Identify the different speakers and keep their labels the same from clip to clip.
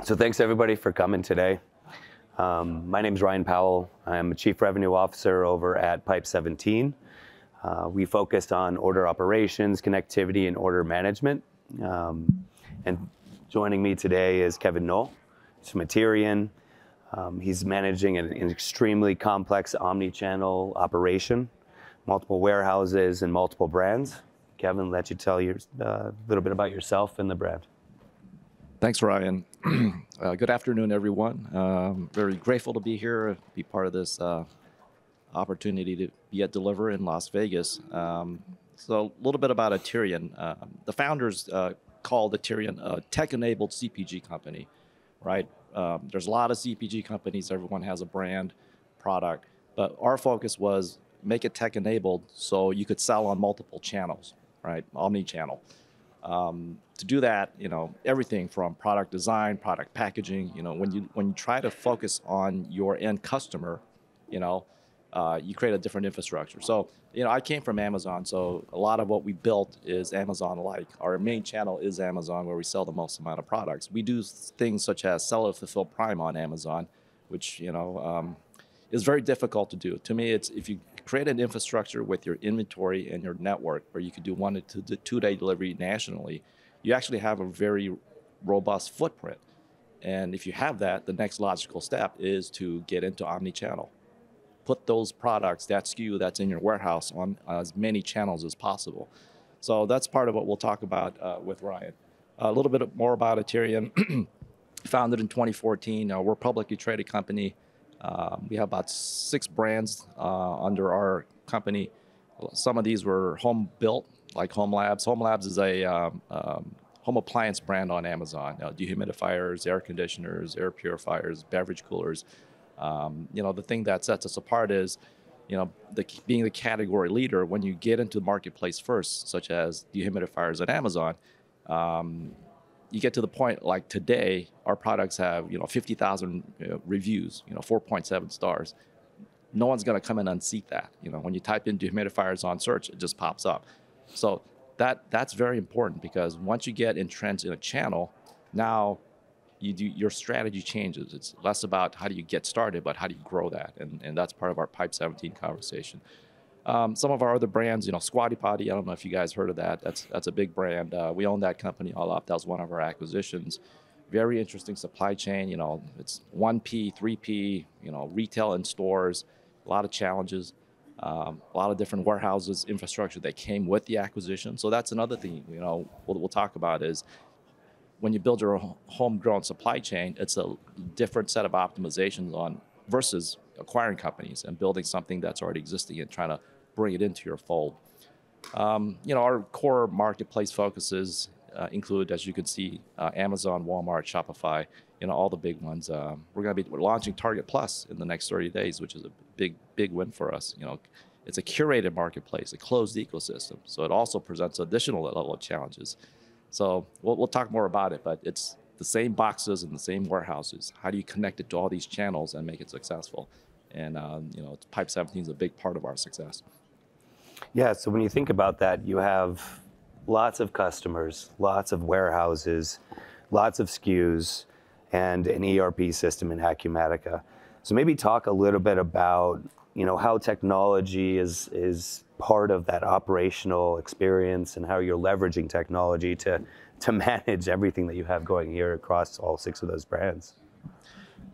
Speaker 1: So thanks everybody for coming today. My name is Ryan Powell. I'm a Chief Revenue Officer over at Pipe17. We focused on order operations, connectivity, and order management. And joining me today is Kevin Nohl. He's from Aterian. He's managing an extremely complex omni-channel operation, multiple warehouses and multiple brands. Kevin, let you tell a little bit about yourself and the brand.
Speaker 2: Thanks, Ryan. Good afternoon, everyone. Very grateful to be here, be part of this opportunity to be at Deliver in Las Vegas. So a little bit about Aterian. The founders called Aterian a tech-enabled CPG company, right? There's a lot of CPG companies. Everyone has a brand, product. But our focus was make it tech-enabled so you could sell on multiple channels, right? Omni-channel. To do that, everything from product design, product packaging, when you try to focus on your end customer, you create a different infrastructure. So, I came from Amazon, so a lot of what we built is Amazon-like. Our main channel is Amazon, where we sell the most amount of products. We do things such as sell, fulfill, prime on Amazon, which, is very difficult to do. To me, it's if you create an infrastructure with your inventory and your network where you could do 1 to 2-day delivery nationally, you actually have a very robust footprint. And if you have that, the next logical step is to get into omni-channel. Put those products, that SKU that's in your warehouse, on as many channels as possible. So that's part of what we'll talk about with Ryan. A little bit more about Aterian. Founded in 2014. We're a publicly traded company. We have about 6 brands under our company. Some of these were home built, like Home Labs. Home Labs is a home appliance brand on Amazon. Dehumidifiers, air conditioners, air purifiers, beverage coolers. The thing that sets us apart is, being the category leader. When you get into the marketplace first, such as dehumidifiers at Amazon, you get to the point like today, our products have 50,000 reviews, 4.7 stars. No one's going to come and unseat that. When you type in dehumidifiers on search, it just pops up. So that's very important, because once you get entrenched in a channel, now your strategy changes. It's less about how do you get started, but how do you grow that, and that's part of our Pipe17 conversation. Some of our other brands, Squatty Potty, I don't know if you guys heard of that. That's a big brand. We own that company all up. That was one of our acquisitions. Very interesting supply chain. It's 1P, 3P, retail and stores, a lot of challenges, a lot of different warehouses, infrastructure that came with the acquisition. So that's another thing, we'll talk about is when you build your homegrown supply chain, it's a different set of optimizations on versus acquiring companies and building something that's already existing and trying to bring it into your fold. Our core marketplace focuses include, as you can see, Amazon, Walmart, Shopify, all the big ones. We're launching Target Plus in the next 30 days, which is a big win for us. It's a curated marketplace, a closed ecosystem, so it also presents additional level of challenges. So we'll talk more about it, but it's the same boxes and the same warehouses. How do you connect it to all these channels and make it successful? And Pipe17 is a big part of our success.
Speaker 1: Yeah, so when you think about that, you have lots of customers, lots of warehouses, lots of SKUs, and an ERP system in Acumatica. So maybe talk a little bit about how technology is part of that operational experience and how you're leveraging technology to manage everything that you have going here across all 6 of those brands.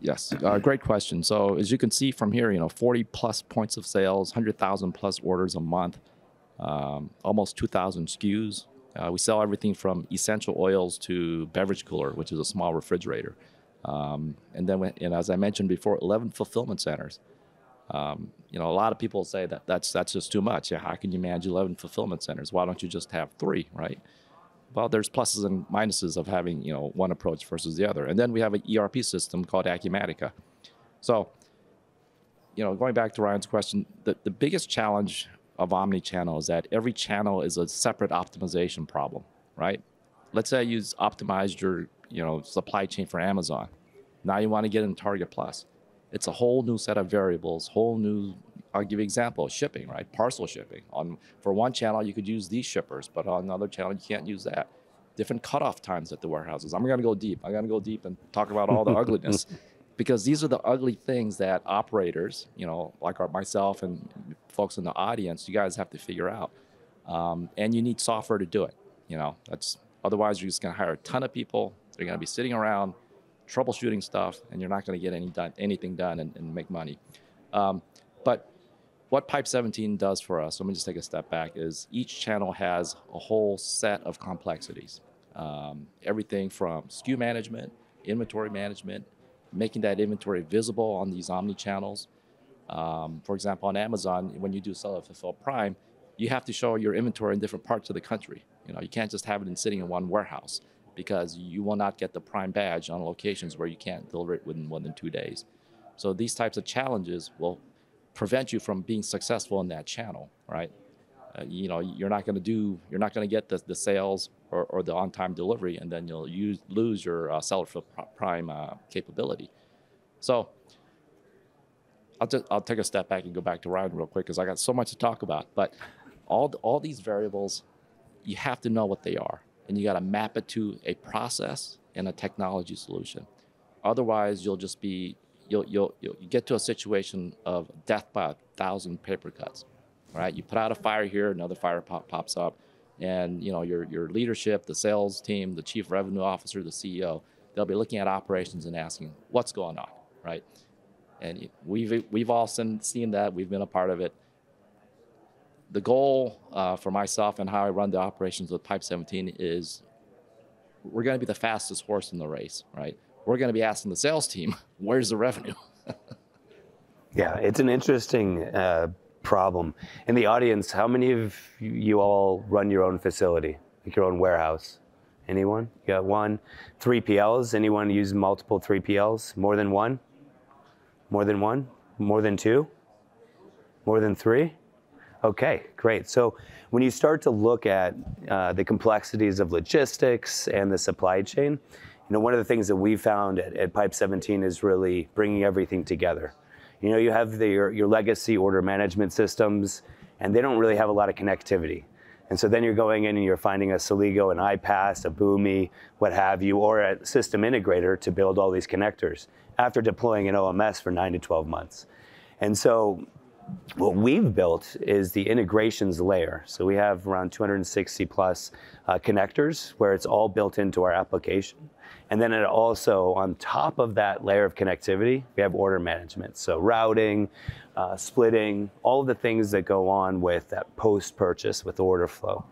Speaker 2: Yes, great question. So as you can see from here, 40 plus points of sales, 100,000 plus orders a month, almost 2,000 SKUs. We sell everything from essential oils to beverage cooler, which is a small refrigerator. And then, as I mentioned before, 11 fulfillment centers. A lot of people say that's just too much. How can you manage 11 fulfillment centers? Why don't you just have 3, right? Well, there's pluses and minuses of having one approach versus the other. And then we have an ERP system called Acumatica. So, going back to Ryan's question, the biggest challenge of omni-channel is that every channel is a separate optimization problem, right? Let's say you optimized your supply chain for Amazon. Now you want to get in Target Plus. It's a whole new set of variables, whole new, I'll give you an example, shipping, right? Parcel shipping. For one channel, you could use these shippers, but on another channel, you can't use that. different cutoff times at the warehouses. I'm going to go deep. I'm going to go deep and talk about all the ugliness, because these are the ugly things that operators, like myself and folks in the audience, you guys have to figure out. And you need software to do it. Otherwise you're just going to hire a ton of people. They're going to be sitting around troubleshooting stuff, and you're not going to get anything done and make money. But what Pipe17 does for us, let me just take a step back, is each channel has a whole set of complexities. Everything from SKU management, inventory management, making that inventory visible on these omni-channels. For example, on Amazon, when you do Seller Fulfill Prime, you have to show your inventory in different parts of the country. You can't just have it sitting in one warehouse, because you will not get the Prime badge on locations where you can't deliver it within more than 2 days. So these types of challenges will prevent you from being successful in that channel, right? You're not going to get the sales or the on-time delivery, and then you'll lose your Seller Fulfill Prime capability. So I'll take a step back and go back to Ryan real quick, because I got so much to talk about. But all these variables, you have to know what they are, and you got to map it to a process and a technology solution. Otherwise, you'll get to a situation of death by 1,000 paper cuts. Right? You put out a fire here, another fire pops up, and your leadership, the sales team, the chief revenue officer, the CEO, they'll be looking at operations and asking, what's going on, right? And we've all seen that. We've been a part of it. The goal for myself and how I run the operations with Pipe17 is we're going to be the fastest horse in the race, right? We're going to be asking the sales team, where's the revenue?
Speaker 1: Yeah, it's an interesting problem. In the audience, how many of you all run your own facility, like your own warehouse? Anyone? You got one? 3PLs? Anyone use multiple 3PLs? More than one? More than one? More than two? More than three? Okay, great. So when you start to look at the complexities of logistics and the supply chain, one of the things that we found at Pipe17 is really bringing everything together. You have your legacy order management systems, and they don't really have a lot of connectivity. And so then you're going in and you're finding a Soligo, an iPass, a Boomi, what have you, or a system integrator to build all these connectors after deploying an OMS for 9 to 12 months. And so what we've built is the integrations layer. So we have around 260 plus connectors where it's all built into our application. And then it also, on top of that layer of connectivity, we have order management. So routing, splitting, all of the things that go on with that post-purchase with order flow.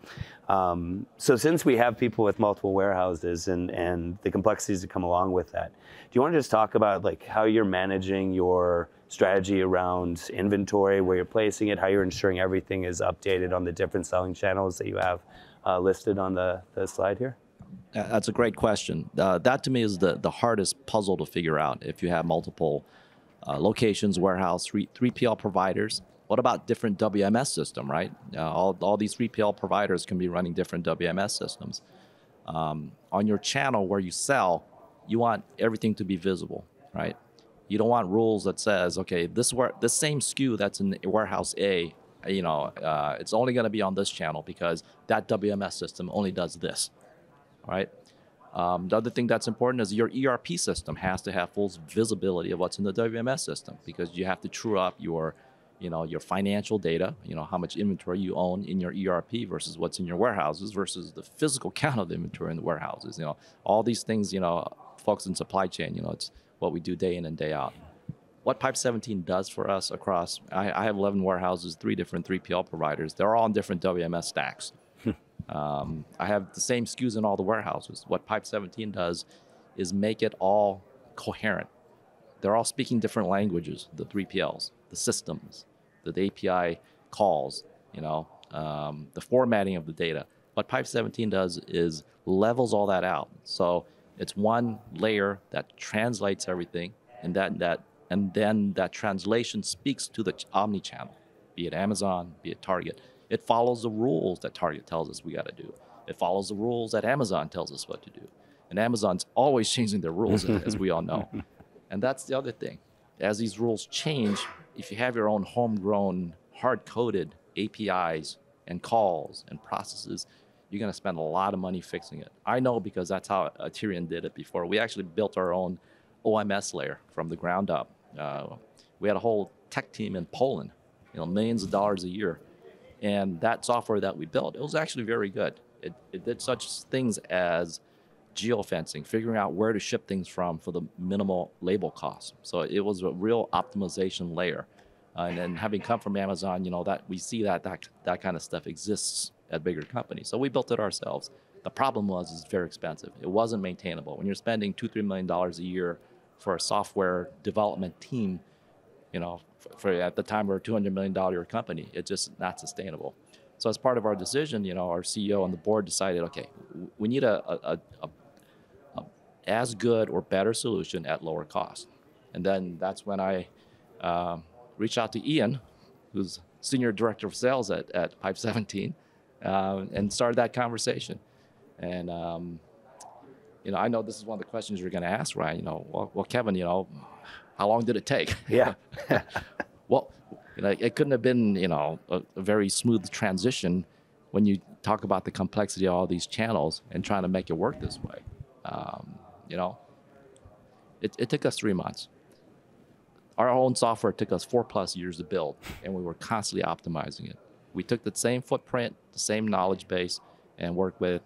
Speaker 1: So since we have people with multiple warehouses and the complexities that come along with that, do you want to just talk about how you're managing your strategy around inventory, where you're placing it, how you're ensuring everything is updated on the different selling channels that you have listed on the slide here?
Speaker 2: That's a great question. That to me is the hardest puzzle to figure out. If you have multiple locations, warehouse, 3PL providers, what about different WMS system, right? All these 3PL providers can be running different WMS systems. On your channel where you sell, you want everything to be visible, right? You don't want rules that says, okay, this same SKU that's in warehouse A, it's only going to be on this channel because that WMS system only does this. Right. The other thing that's important is your ERP system has to have full visibility of what's in the WMS system, because you have to true up your financial data, how much inventory you own in your ERP versus what's in your warehouses versus the physical count of the inventory in the warehouses. All these things, folks in supply chain, it's what we do day in and day out. What Pipe17 does for us across, I have 11 warehouses, 3 different 3PL providers. They're all on different WMS stacks. I have the same SKUs in all the warehouses. What Pipe17 does is make it all coherent. They're all speaking different languages, the 3PLs, the systems, the API calls, the formatting of the data. What Pipe17 does is levels all that out. So it's one layer that translates everything, and then that translation speaks to the omni-channel, be it Amazon, be it Target. It follows the rules that Target tells us we got to do. It follows the rules that Amazon tells us what to do. And Amazon's always changing their rules, as we all know. And that's the other thing. As these rules change, if you have your own homegrown, hard-coded APIs and calls and processes, you're going to spend a lot of money fixing it. I know because that's how Aterian did it before. We actually built our own OMS layer from the ground up. We had a whole tech team in Poland, millions of dollars a year. And that software that we built, it was actually very good. It did such things as geofencing, figuring out where to ship things from for the minimal label cost. So it was a real optimization layer. And then having come from Amazon, that we see that kind of stuff exists at bigger companies. So we built it ourselves. The problem was it's very expensive. It wasn't maintainable. When you're spending $2-3 million a year for a software development team, for at the time we're a $200 million company, it's just not sustainable. So as part of our decision, our CEO and the board decided, okay, we need a as good or better solution at lower cost. And then that's when I reached out to Ian, who's Senior Director of Sales at Pipe17, and started that conversation. And I know this is one of the questions you're going to ask, Ryan. Well, Kevin, how long did it take?
Speaker 1: Yeah.
Speaker 2: Well, it couldn't have been, a very smooth transition when you talk about the complexity of all these channels and trying to make it work this way. It took us 3 months. Our own software took us 4+ years to build, and we were constantly optimizing it. We took the same footprint, the same knowledge base, and worked with,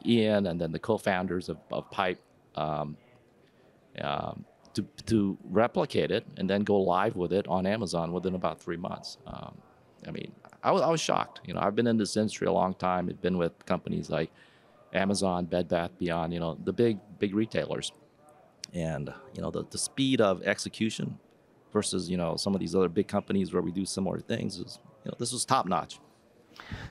Speaker 2: Ian and then the co-founders of Pipe to replicate it and then go live with it on Amazon within about 3 months. I was shocked. I've been in this industry a long time. I've been with companies like Amazon, Bed Bath Beyond, the big retailers. And, the speed of execution versus, some of these other big companies where we do similar things is, this was top notch.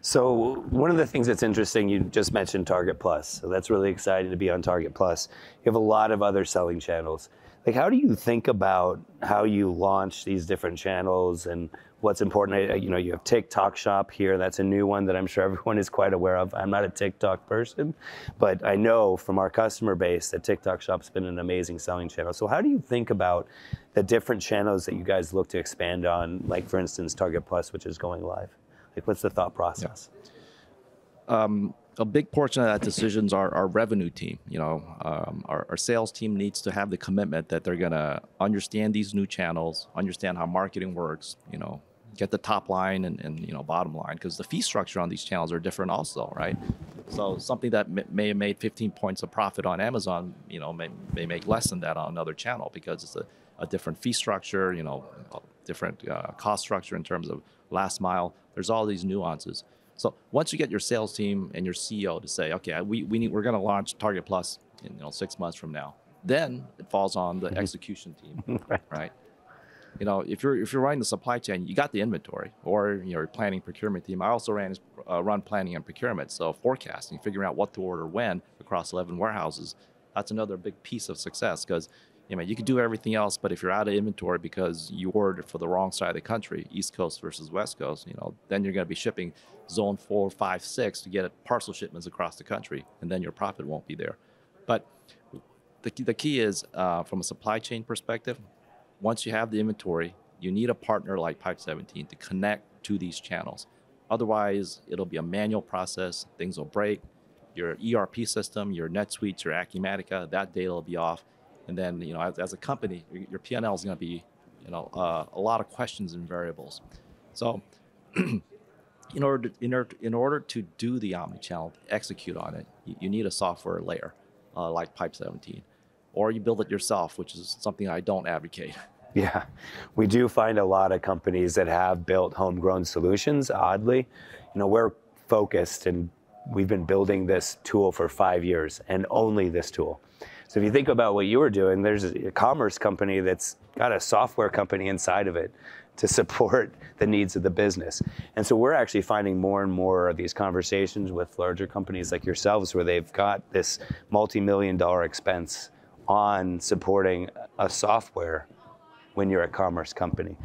Speaker 1: So one of the things that's interesting, you just mentioned Target Plus. So that's really exciting to be on Target Plus. You have a lot of other selling channels. Like, how do you think about how you launch these different channels and what's important? You have TikTok Shop here. That's a new one that I'm sure everyone is quite aware of. I'm not a TikTok person, but I know from our customer base that TikTok Shop's been an amazing selling channel. So how do you think about the different channels that you guys look to expand on, like, for instance, Target Plus, which is going live? Like, what's the thought process?
Speaker 2: Yeah. A big portion of that decision's our revenue team. Our sales team needs to have the commitment that they're going to understand these new channels, understand how marketing works, get the top line and bottom line, because the fee structure on these channels are different also, right? So something that may have made 15 points of profit on Amazon, may make less than that on another channel because it's a different fee structure, different cost structure in terms of last mile. There's all these nuances. So once you get your sales team and your CEO to say, okay, we're going to launch Target Plus in 6 months from now, then it falls on the execution team, right? If you're running the supply chain, you got the inventory, or your planning procurement team. I also run planning and procurement, so forecasting, figuring out what to order when across 11 warehouses. That's another big piece of success because you can do everything else, but if you're out of inventory because you ordered for the wrong side of the country, East Coast versus West Coast, then you're going to be shipping zone 4, 5, 6 to get parcel shipments across the country, and then your profit won't be there. But the key is, from a supply chain perspective, once you have the inventory, you need a partner like Pipe17 to connect to these channels. Otherwise, it'll be a manual process. Things will break. Your ERP system, your NetSuite, your Acumatica, that data will be off. And then, as a company, your P&L is going to be, a lot of questions and variables. So, in order to do the omnichannel, execute on it, you need a software layer like Pipe17, or you build it yourself, which is something I don't advocate.
Speaker 1: Yeah, we do find a lot of companies that have built homegrown solutions. Oddly, we're focused and we've been building this tool for 5 years and only this tool. So if you think about what you were doing, there's a commerce company that's got a software company inside of it to support the needs of the business. And so we're actually finding more and more of these conversations with larger companies like yourselves where they've got this multi-million-dollar expense on supporting a software when you're a commerce company.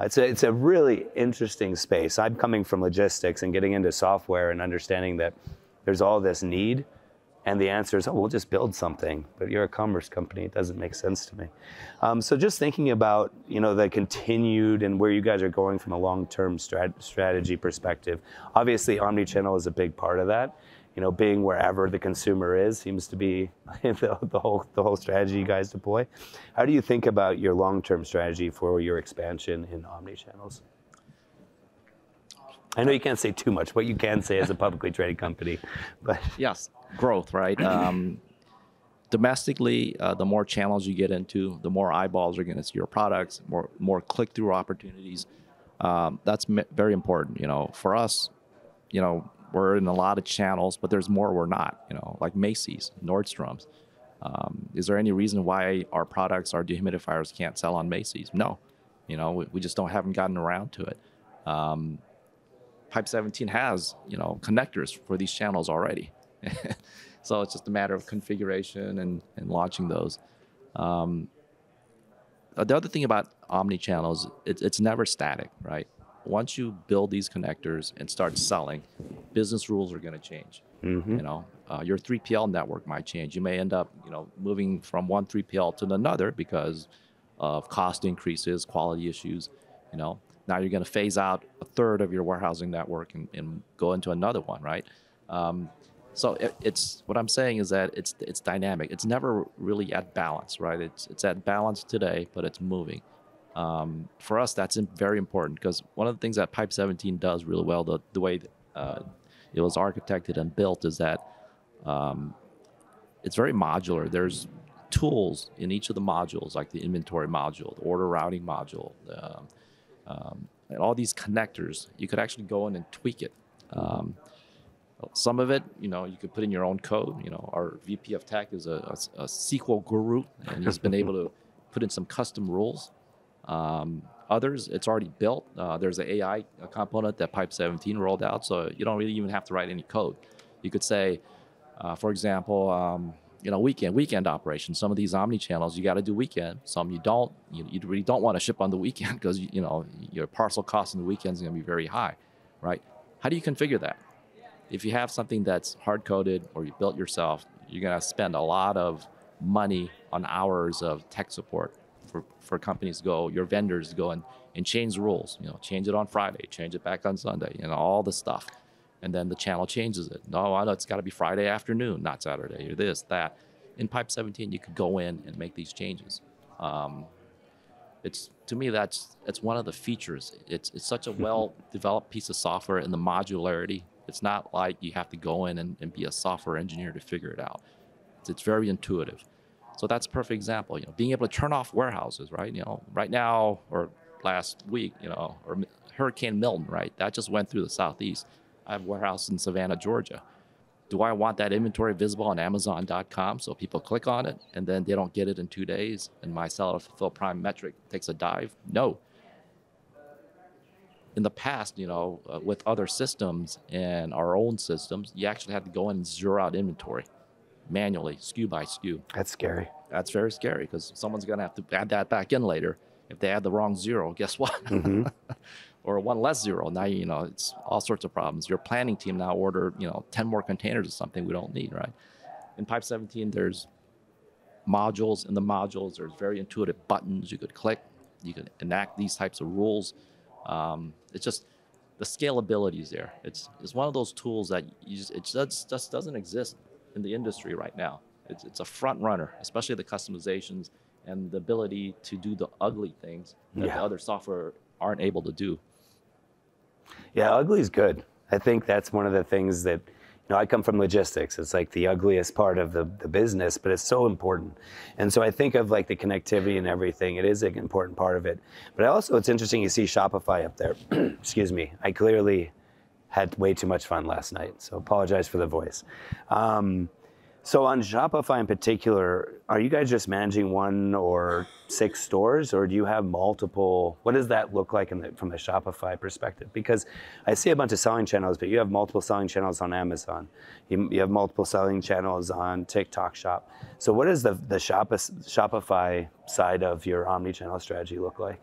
Speaker 1: It's a really interesting space. I'm coming from logistics and getting into software and understanding that there's all this need And the answer is, oh, we'll just build something. But you're a commerce company. It doesn't make sense to me. So just thinking about, the continued and where you guys are going from a long-term strategy perspective. Obviously, omnichannel is a big part of that. Being wherever the consumer is seems to be the whole strategy you guys deploy. How do you think about your long-term strategy for your expansion in omnichannels? I know you can't say too much. What you can say as a publicly traded company, but
Speaker 2: yes, growth, right? Domestically, the more channels you get into, the more eyeballs are going to see your products, more click-through opportunities. That's very important. For us, we're in a lot of channels, but there's more we're not. Like Macy's, Nordstrom's. Is there any reason why our products, our dehumidifiers, can't sell on Macy's? No. We just haven't gotten around to it. Pipe17 has, connectors for these channels already. So it's just a matter of configuration and launching those. The other thing about omnichannels, it's never static, right? Once you build these connectors and start selling, business rules are going to change. Mm-hmm. Your 3PL network might change. You may end up, moving from one 3PL to another because of cost increases, quality issues. Now you're going to phase out a third of your warehousing network and go into another one, right? So it's what I'm saying is that it's dynamic. It's never really at balance, right? It's at balance today, but it's moving. For us, that's very important because one of the things that Pipe17 does really well, the way it was architected and built, is that it's very modular. There's tools in each of the modules, like the inventory module, the order routing module, and all these connectors. You could actually go in and tweak it. Some of it, you could put in your own code. Our VP of Tech is a SQL guru, and he's been able to put in some custom rules. Others, it's already built. There's an AI component that Pipe17 rolled out, so you don't really even have to write any code. You could say, for example, weekend operations. Some of these omni-channels, you got to do weekend. Some you don't. You really don't want to ship on the weekend because your parcel cost on the weekend is going to be very high, right? How do you configure that? If you have something that's hard-coded or you built yourself, you're going to spend a lot of money on hours of tech support for companies to go, your vendors to go and change the rules. Change it on Friday, change it back on Sunday, all the stuff. And then the channel changes it. No, I know it's got to be Friday afternoon, not Saturday, or this, that. In Pipe17, you could go in and make these changes. To me, that's one of the features. It's such a well-developed piece of software, and the modularity. It's not like you have to go in and be a software engineer to figure it out. It's very intuitive. So that's a perfect example. Being able to turn off warehouses, right? Right now or last week, or Hurricane Milton, right? That just went through the Southeast. I have a warehouse in Savannah, Georgia. Do I want that inventory visible on Amazon.com so people click on it and then they don't get it in 2 days and my seller fulfill prime metric takes a dive? No. In the past, with other systems and our own systems, you actually had to go in and zero out inventory manually, SKU by SKU.
Speaker 1: That's scary.
Speaker 2: That's very scary because someone's going to have to add that back in later. If they add the wrong zero, guess what? Mm-hmm. Or one less zero. Now, it's all sorts of problems. Your planning team now order, 10 more containers of something we don't need, right? In Pipe17, there's modules. In the modules, there's very intuitive buttons you could click. You could enact these types of rules. It's just the scalability is there. It's one of those tools that it just doesn't exist in the industry right now. It's a front runner, especially the customizations and the ability to do the ugly things that the other software aren't able to do.
Speaker 1: Yeah, ugly is good. I think that's one of the things that, I come from logistics. It's like the ugliest part of the business, but it's so important. And so I think of like the connectivity and everything. It is an important part of it. But also it's interesting you see Shopify up there. Excuse me. I clearly had way too much fun last night, so apologize for the voice. So on Shopify in particular, are you guys just managing 1 or 6 stores, or do you have multiple? What does that look like from the Shopify perspective? Because I see a bunch of selling channels, but you have multiple selling channels on Amazon. You have multiple selling channels on TikTok Shop. So what does the Shopify side of your omnichannel strategy look like?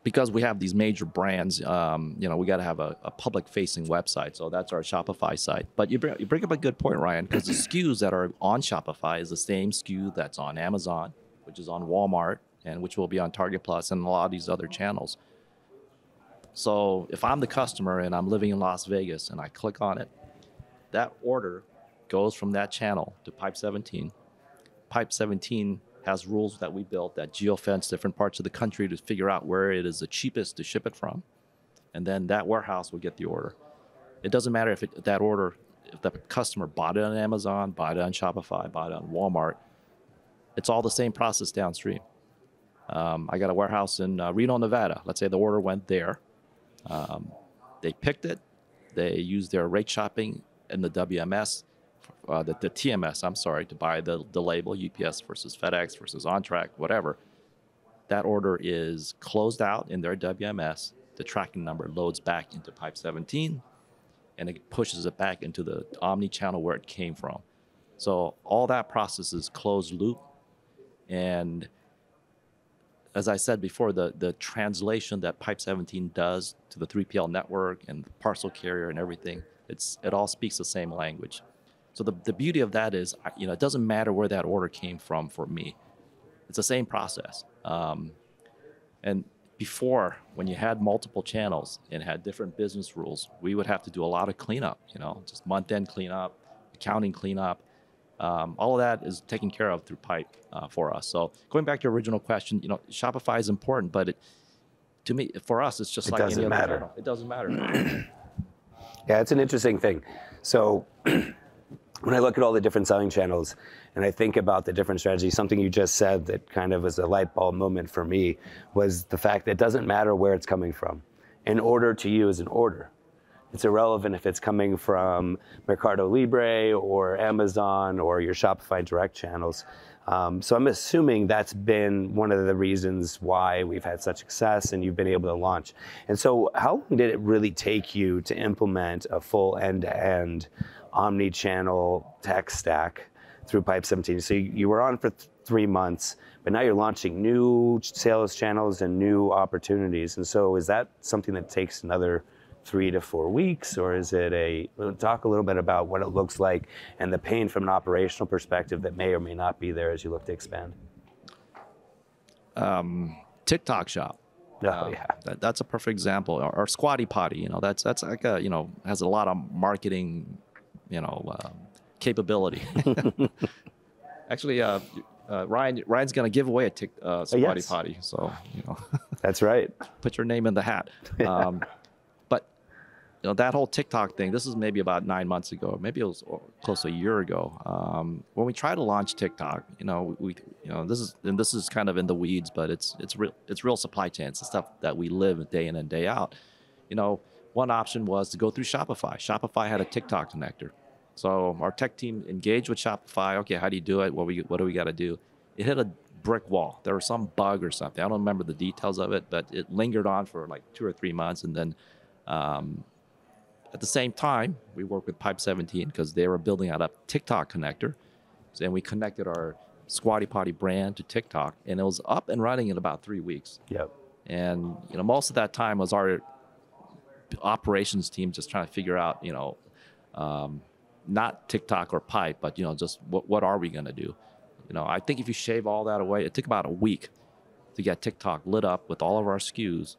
Speaker 2: because we have these major brands, we got to have a public-facing website. So that's our Shopify site. But you bring up a good point, Ryan, because the SKUs that are on Shopify is the same SKU that's on Amazon, which is on Walmart, and which will be on Target Plus and a lot of these other channels. So if I'm the customer and I'm living in Las Vegas and I click on it, that order goes from that channel to Pipe17. Pipe17 has rules that we built that geofence different parts of the country to figure out where it is the cheapest to ship it from. And then that warehouse will get the order. It doesn't matter if the customer bought it on Amazon, bought it on Shopify, bought it on Walmart. It's all the same process downstream. I got a warehouse in Reno, Nevada. Let's say the order went there. They picked it. They used their rate shopping in the WMS, the TMS, I'm sorry, to buy the label, UPS versus FedEx versus OnTrack, whatever. That order is closed out in their WMS. The tracking number loads back into Pipe17, and it pushes it back into the omnichannel where it came from. So all that process is closed loop. And as I said before, the translation that Pipe17 does to the 3PL network and the parcel carrier and everything, it all speaks the same language. So the beauty of that is, it doesn't matter where that order came from for me. It's the same process. And before, when you had multiple channels and had different business rules, we would have to do a lot of cleanup, just month-end cleanup, accounting cleanup. All of that is taken care of through Pipe for us. So going back to your original question, Shopify is important, but to me, for us, it's just like any other channel. It doesn't matter.
Speaker 1: Yeah, it's an interesting thing. So when I look at all the different selling channels and I think about the different strategies, something you just said that kind of was a light bulb moment for me was the fact that it doesn't matter where it's coming from. An order to you is an order. It's irrelevant if it's coming from Mercado Libre or Amazon or your Shopify direct channels. So I'm assuming that's been one of the reasons why we've had such success and you've been able to launch. And so how long did it really take you to implement a full end-to-end omni-channel tech stack through Pipe17? So you were on for 3 months, but now you're launching new sales channels and new opportunities. And so is that something that takes another 3 to 4 weeks, or is it talk a little bit about what it looks like and the pain from an operational perspective that may or may not be there as you look to expand?
Speaker 2: TikTok shop.
Speaker 1: Oh, yeah.
Speaker 2: That's a perfect example. Or Squatty Potty, that's like has a lot of marketing, capability. Actually, Ryan's going to give away a Squatty Potty, so
Speaker 1: That's right.
Speaker 2: Put your name in the hat. But that whole TikTok thing, this is maybe about 9 months ago, maybe it was close to a year ago. When we tried to launch TikTok, this is kind of in the weeds, but it's real supply chain. It's the stuff that we live day in and day out. One option was to go through Shopify. Shopify had a TikTok connector. So our tech team engaged with Shopify. Okay, how do you do it? What do we got to do? It hit a brick wall. There was some bug or something. I don't remember the details of it, but it lingered on for like 2 or 3 months. And then at the same time, we worked with Pipe17 because they were building out a TikTok connector. And we connected our Squatty Potty brand to TikTok, and it was up and running in about 3 weeks.
Speaker 1: Yep.
Speaker 2: And most of that time was our operations team just trying to figure out, not TikTok or Pipe, but just what are we going to do? I think if you shave all that away, it took about a week to get TikTok lit up with all of our SKUs.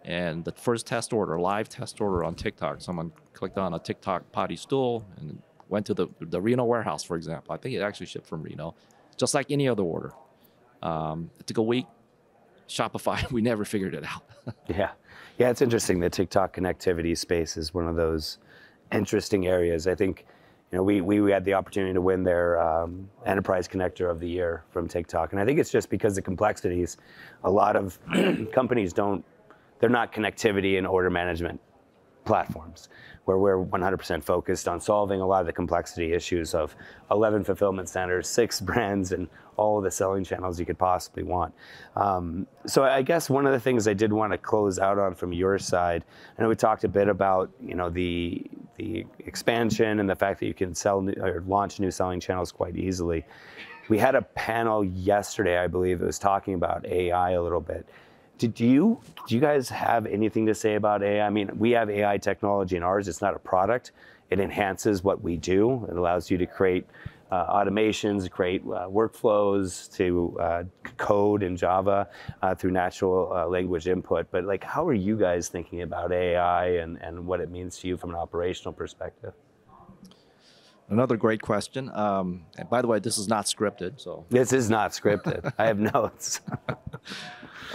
Speaker 2: And the first test order, live test order on TikTok, someone clicked on a TikTok potty stool and went to the Reno warehouse, for example. I think it actually shipped from Reno, just like any other order. It took a week. Shopify, we never figured it out.
Speaker 1: Yeah, it's interesting. The TikTok connectivity space is one of those interesting areas. I think, we had the opportunity to win their Enterprise Connector of the Year from TikTok. And I think it's just because of complexities. A lot of companies they're not connectivity and order management platforms, where we're 100% focused on solving a lot of the complexity issues of 11 fulfillment centers, 6 brands, and all of the selling channels you could possibly want. So I guess one of the things I did want to close out on from your side, I know we talked a bit about the expansion and the fact that you can launch new selling channels quite easily. We had a panel yesterday, I believe, that was talking about AI a little bit. do you guys have anything to say about AI? I mean, we have AI technology in ours. It's not a product. It enhances what we do. It allows you to create automations, create workflows, to code in Java through natural language input. But like, how are you guys thinking about AI and what it means to you from an operational perspective?
Speaker 2: Another great question. And by the way, this is not scripted, so.
Speaker 1: This is not scripted. I have notes.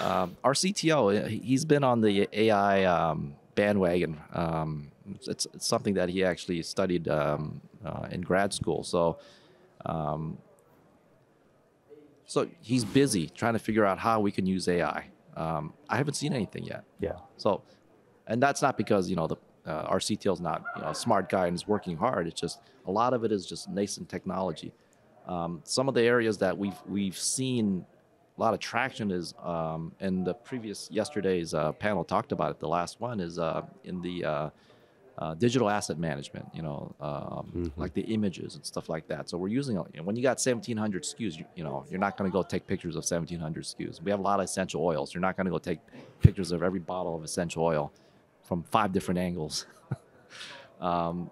Speaker 2: Our CTO, he's been on the AI bandwagon. It's something that he actually studied in grad school. So he's busy trying to figure out how we can use AI. I haven't seen anything yet.
Speaker 1: Yeah.
Speaker 2: So, and that's not because our CTO is not a smart guy and is working hard. It's just a lot of it is just nascent technology. Some of the areas that we've seen a lot of traction is, and the yesterday's panel talked about it. The last one is in the digital asset management, like the images and stuff like that. So we're using, when you got 1,700 SKUs, you're not going to go take pictures of 1,700 SKUs. We have a lot of essential oils. You're not going to go take pictures of every bottle of essential oil from 5 different angles.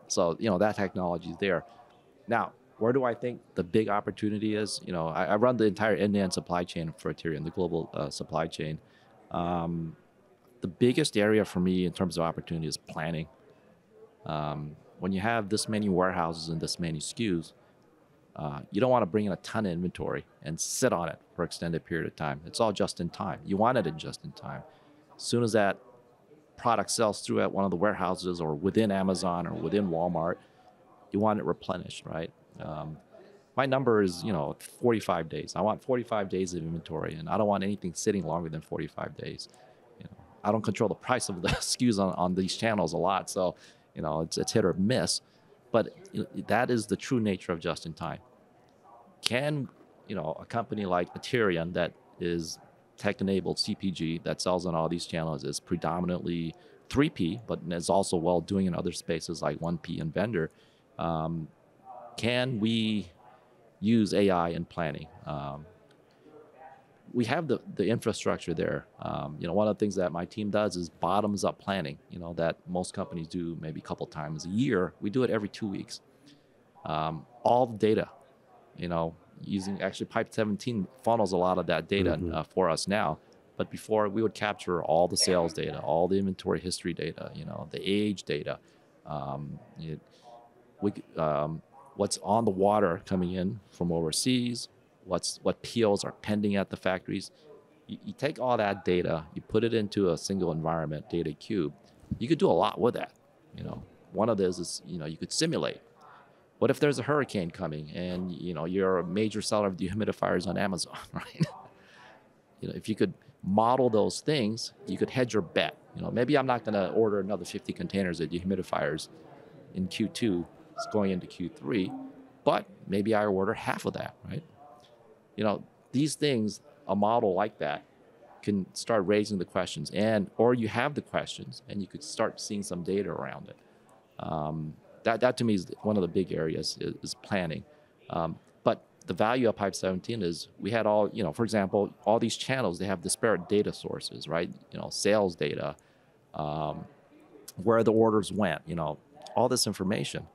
Speaker 2: So, that technology is there. Now, where do I think the big opportunity is? I run the entire end-to-end supply chain for Aterian, the global supply chain. The biggest area for me in terms of opportunity is planning. When you have this many warehouses and this many SKUs, you don't want to bring in a ton of inventory and sit on it for an extended period of time. It's all just in time. You want it in just in time. As soon as that product sells through at one of the warehouses or within Amazon or within Walmart, you want it replenished, right? My number is, 45 days. I want 45 days of inventory, and I don't want anything sitting longer than 45 days. I don't control the price of the SKUs on these channels a lot, so it's hit or miss. But that is the true nature of just in time. Can a company like Aterian that is tech-enabled CPG that sells on all these channels, is predominantly 3P, but is also well doing in other spaces like 1P and vendor. Can we use AI in planning? We have the infrastructure there. One of the things that my team does is bottoms-up planning, that most companies do maybe a couple times a year. We do it every 2 weeks. All the data, using actually Pipe17 funnels a lot of that data for us now. But before, we would capture all the sales data, all the inventory history data, the age data, what's on the water coming in from overseas, what POs are pending at the factories. You take all that data, you put it into a single environment data cube. You could do a lot with that. One of those is you could simulate. What if there's a hurricane coming and you're a major seller of dehumidifiers on Amazon, right? If you could model those things, you could hedge your bet. Maybe I'm not going to order another 50 containers of dehumidifiers in Q2. It's going into Q3, but maybe I order half of that, right? These things, a model like that can start raising the questions, or you have the questions and you could start seeing some data around it. That to me is one of the big areas is planning. But the value of Pipe17 is we had all, for example, all these channels, they have disparate data sources, right? Sales data, where the orders went, all this information.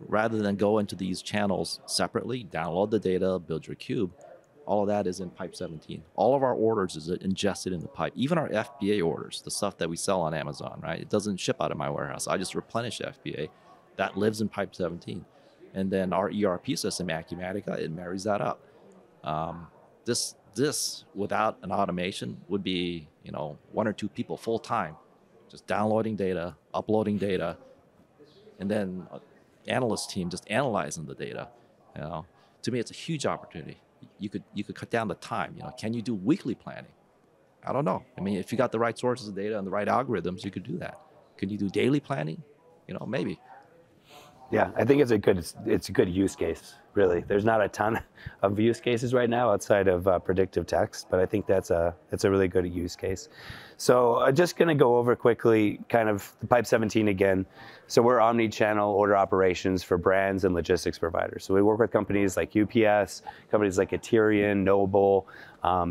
Speaker 2: Rather than go into these channels separately, download the data, build your cube, all of that is in Pipe17. All of our orders is ingested in the pipe. Even our FBA orders, the stuff that we sell on Amazon, right? It doesn't ship out of my warehouse. I just replenish FBA. That lives in Pipe17. And then our ERP system, Acumatica, it marries that up. This without an automation would be, 1 or 2 people full time, just downloading data, uploading data, and then analyst team just analyzing the data. To me, it's a huge opportunity. You could cut down the time. Can you do weekly planning? I don't know. I mean, if you got the right sources of data and the right algorithms, you could do that. Can you do daily planning? Maybe.
Speaker 1: Yeah, I think it's a good use case, really. There's not a ton of use cases right now outside of predictive text, but I think that's a really good use case. So I'm just going to go over quickly kind of the Pipe17 again. So we're omnichannel order operations for brands and logistics providers. So we work with companies like UPS, companies like Aterian, Noble.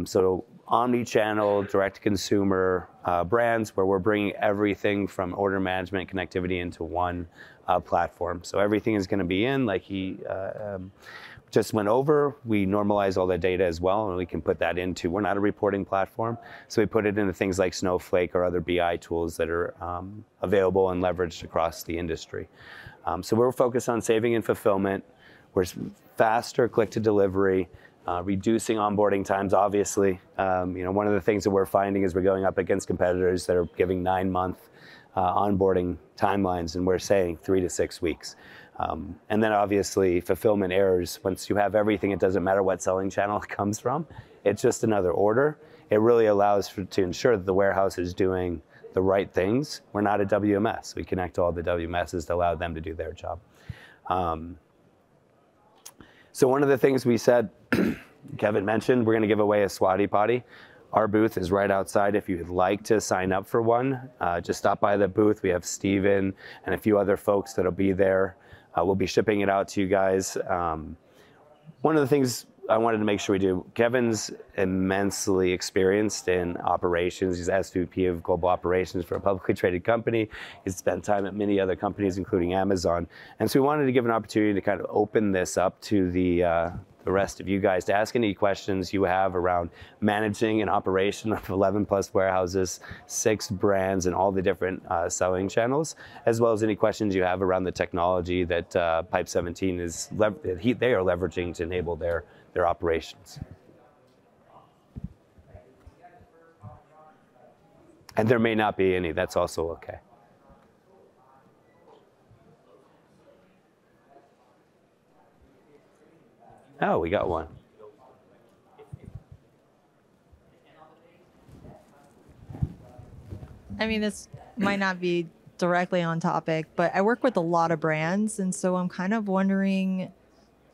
Speaker 1: So omni-channel, direct-to-consumer brands where we're bringing everything from order management connectivity into one platform. So everything is going to be in, like he just went over. We normalize all the data as well, and we can put that into, we're not a reporting platform, so we put it into things like Snowflake or other BI tools that are available and leveraged across the industry. So we're focused on saving and fulfillment. We're faster click to delivery, reducing onboarding times, obviously. One of the things that we're finding is we're going up against competitors that are giving 9-month onboarding timelines, and we're saying 3 to 6 weeks. And then obviously fulfillment errors. Once you have everything, it doesn't matter what selling channel it comes from. It's just another order. It really allows to ensure that the warehouse is doing the right things. We're not a WMS. We connect all the WMSs to allow them to do their job. So one of the things we said, Kevin mentioned, we're going to give away a Swati Potty. Our booth is right outside. If you'd like to sign up for one, just stop by the booth. We have Steven and a few other folks that'll be there. We'll be shipping it out to you guys. One of the things I wanted to make sure we do, Kevin's immensely experienced in operations. He's SVP of Global Operations for a publicly traded company. He's spent time at many other companies, including Amazon. And so we wanted to give an opportunity to kind of open this up to the rest of you guys to ask any questions you have around managing an operation of 11 plus warehouses, 6 brands, and all the different selling channels, as well as any questions you have around the technology that Pipe17 is they are leveraging to enable their operations. And there may not be any, that's also okay. Oh, we got one.
Speaker 3: I mean, this might not be directly on topic, but I work with a lot of brands. And so I'm kind of wondering,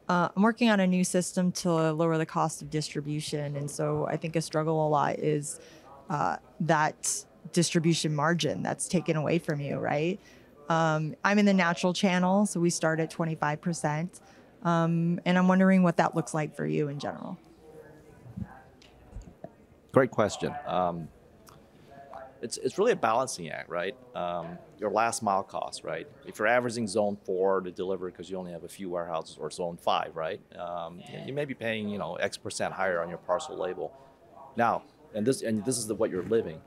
Speaker 3: I'm working on a new system to lower the cost of distribution. And so I think a struggle a lot is that distribution margin that's taken away from you, right? I'm in the natural channel, so we start at 25%. And I'm wondering what that looks like for you in general.
Speaker 2: Great question. It's really a balancing act, right? Your last mile cost, right? If you're averaging zone 4 to deliver because you only have a few warehouses, or zone 5, right? You may be paying X% higher on your parcel label. Now, and this is what you're living.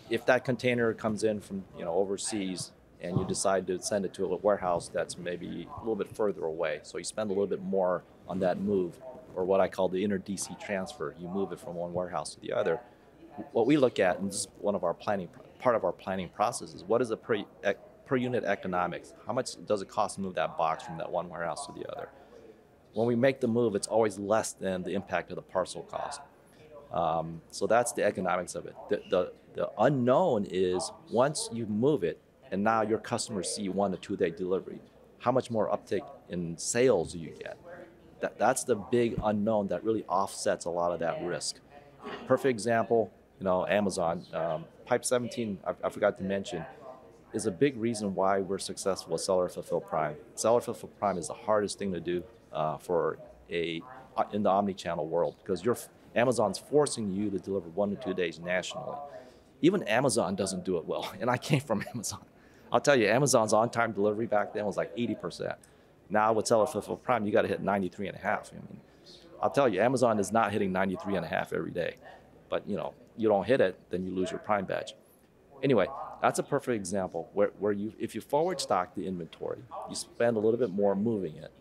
Speaker 2: If that container comes in from overseas, and you decide to send it to a warehouse that's maybe a little bit further away, so you spend a little bit more on that move, or what I call the inter-DC transfer. You move it from one warehouse to the other. What we look at, and this is part of our planning process, is what is the per unit economics? How much does it cost to move that box from that one warehouse to the other? When we make the move, it's always less than the impact of the parcel cost. So that's the economics of it. The unknown is once you move it, and now your customers see 1 to 2 day delivery, how much more uptick in sales do you get? That's the big unknown that really offsets a lot of that risk. Perfect example, Amazon. Pipe17, I forgot to mention, is a big reason why we're successful with Seller Fulfill Prime. Seller Fulfill Prime is the hardest thing to do in the omni-channel world, because Amazon's forcing you to deliver 1 to 2 days nationally. Even Amazon doesn't do it well, and I came from Amazon. I'll tell you, Amazon's on-time delivery back then was like 80%. Now with Seller Fulfill Prime, you got to hit 93.5. I'll tell you, Amazon is not hitting 93.5 every day. But you don't hit it, then you lose your Prime badge. Anyway, that's a perfect example where if you forward stock the inventory, you spend a little bit more moving it.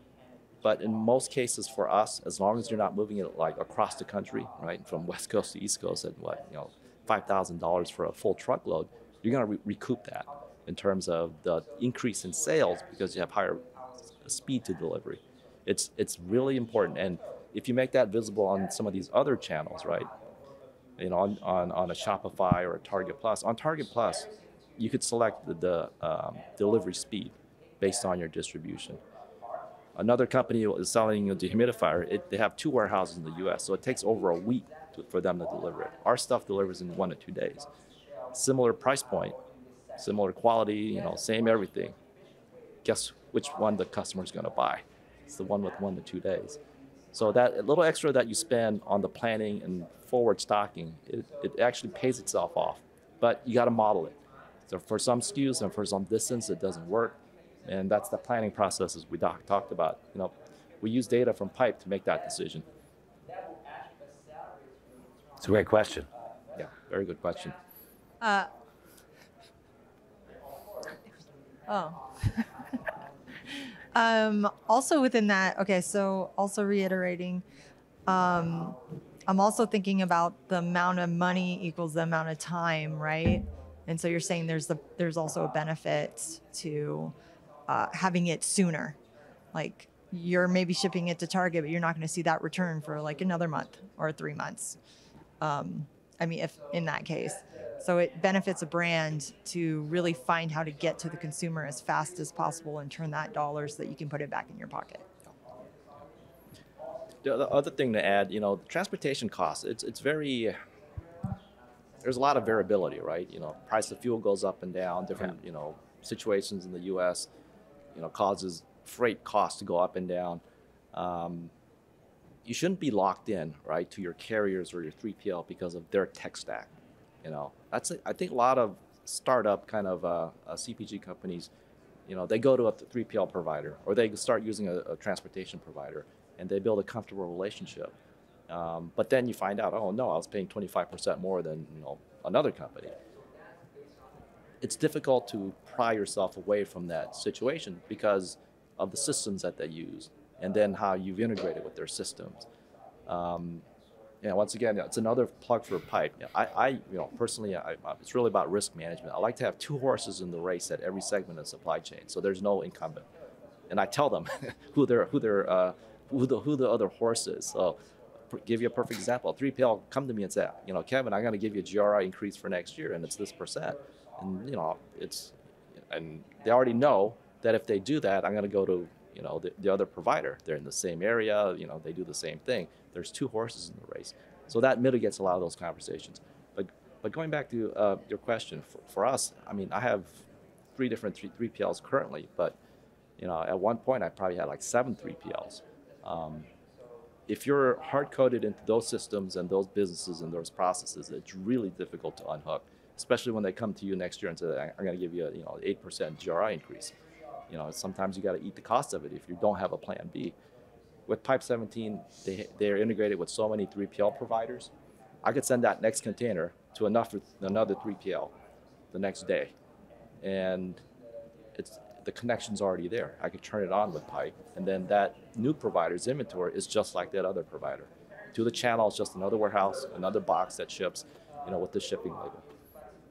Speaker 2: But in most cases for us, as long as you're not moving it like across the country, right, from West Coast to East Coast at $5,000 for a full truckload, you're going to recoup that in terms of the increase in sales because you have higher speed to delivery. It's really important. And if you make that visible on some of these other channels, right, on a Shopify or a Target Plus, on Target Plus, you could select the delivery speed based on your distribution. Another company is selling a dehumidifier. They have 2 warehouses in the U.S., so it takes over a week for them to deliver it. Our stuff delivers in 1 to 2 days. Similar price point, similar quality, same everything. Guess which one the customer's going to buy? It's the one with 1 to 2 days. So that little extra that you spend on the planning and forward stocking, it actually pays itself off. But you got to model it. So for some SKUs and for some distance, it doesn't work. And that's the planning processes we talked about. We use data from Pipe to make that decision.
Speaker 1: It's a great question.
Speaker 2: Yeah, very good question.
Speaker 3: Also within that, okay, so also reiterating, I'm also thinking about the amount of money equals the amount of time, right? And so you're saying there's also a benefit to having it sooner. Like you're maybe shipping it to Target, but you're not going to see that return for like another month or 3 months. I mean, if in that case. So it benefits a brand to really find how to get to the consumer as fast as possible and turn that dollars so that you can put it back in your pocket.
Speaker 2: The other thing to add, the transportation costs, it's very, there's a lot of variability, right? Price of fuel goes up and down, different, situations in the U.S., causes freight costs to go up and down. You shouldn't be locked in, right, to your carriers or your 3PL because of their tech stack. I think a lot of startup kind of CPG companies, they go to a 3PL provider or they start using a transportation provider and they build a comfortable relationship. But then you find out, oh no, I was paying 25% more than another company. It's difficult to pry yourself away from that situation because of the systems that they use and then how you've integrated with their systems. Once again, it's another plug for Pipe. I personally, it's really about risk management. I like to have 2 horses in the race at every segment of supply chain, so there's no incumbent. And I tell them who the other horse is. So, give you a perfect example. 3PL come to me and say, Kevin, I'm going to give you a GRI increase for next year, and it's this %. And and they already know that if they do that, I'm going to go to the other provider. They're in the same area, they do the same thing. There's 2 horses in the race. So that mitigates a lot of those conversations. But going back to your question, for us, I mean, I have 3 different 3PLs currently, but at one point I probably had like 7 3PLs. If you're hard-coded into those systems and those businesses and those processes, it's really difficult to unhook, especially when they come to you next year and say, I'm going to give you an 8% GRI increase. Sometimes you got to eat the cost of it if you don't have a plan B. With Pipe17, they're integrated with so many 3PL providers. I could send that next container to another 3PL the next day. And the connection's already there. I could turn it on with Pipe, and then that new provider's inventory is just like that other provider. To the channel, it's just another warehouse, another box that ships, with the shipping label.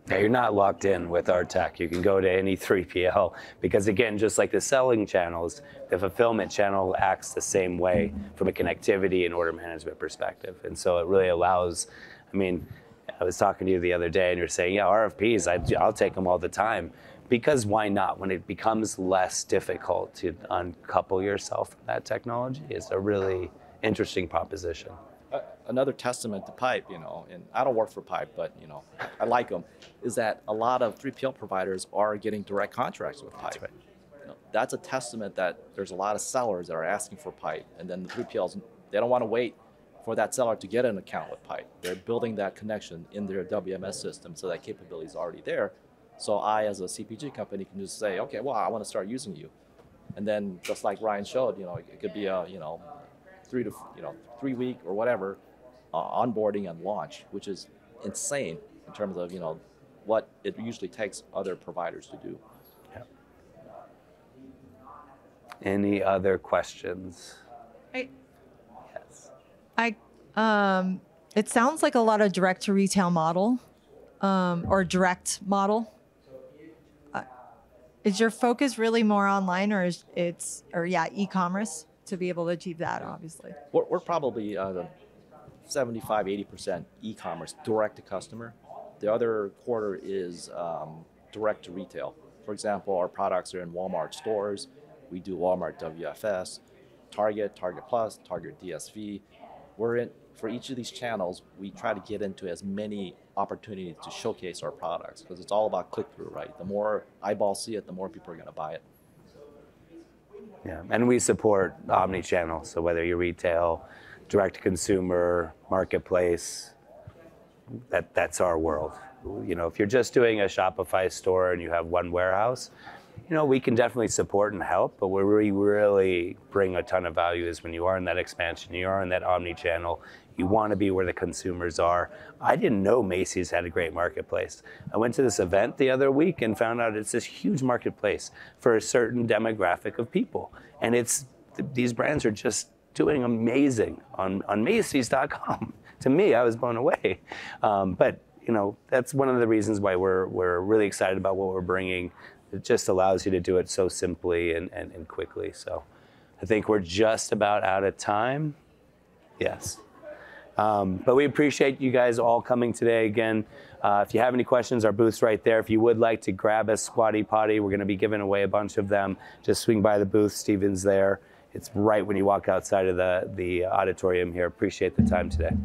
Speaker 1: Yeah, you're not locked in with our tech. You can go to any 3PL because, again, just like the selling channels, the fulfillment channel acts the same way from a connectivity and order management perspective. And so it really allows, I was talking to you the other day and you're saying, yeah, RFPs, I'll take them all the time. Because why not? When it becomes less difficult to uncouple yourself from that technology, it's a really interesting proposition.
Speaker 2: Another testament to Pipe, and I don't work for Pipe, but I like them, is that a lot of 3PL providers are getting direct contracts with Pipe.
Speaker 1: That's right.
Speaker 2: That's a testament that there's a lot of sellers that are asking for Pipe, and then the 3PLs, they don't want to wait for that seller to get an account with Pipe. They're building that connection in their WMS system, so that capability is already there. So I, as a CPG company, can just say, okay, well, I want to start using you, and then just like Ryan showed, it could be a 3 week or whatever onboarding and launch, which is insane in terms of what it usually takes other providers to do.
Speaker 1: Yeah. Any other questions? Yes.
Speaker 3: It sounds like a lot of direct to retail model, or direct model. Is your focus really more online, or e-commerce to be able to achieve that? Obviously,
Speaker 2: we're probably 75-80% e-commerce, direct to customer. The other quarter is direct to retail. For example, our products are in Walmart stores. We do Walmart WFS, Target Plus, Target DSV. For each of these channels, we try to get into as many opportunities to showcase our products because it's all about click-through, right? The more eyeballs see it, the more people are going to buy it.
Speaker 1: Yeah, and we support omnichannel. So whether you're retail, direct to consumer, marketplace, that's our world. You know, if you're just doing a Shopify store and you have one warehouse, you know, we can definitely support and help, but where we really bring a ton of value is when you are in that expansion, you are in that omni-channel, you want to be where the consumers are. I didn't know Macy's had a great marketplace. I went to this event the other week and found out it's this huge marketplace for a certain demographic of people. And these brands are just doing amazing on Macy's.com. To me, I was blown away. But you know, that's one of the reasons why we're really excited about what we're bringing. It just allows you to do it so simply and quickly. So I think we're just about out of time. Yes. But we appreciate you guys all coming today again. If you have any questions, our booth's right there. If you would like to grab a Squatty Potty, we're going to be giving away a bunch of them. Just swing by the booth. Steven's there. It's right when you walk outside of the auditorium here. Appreciate the time today.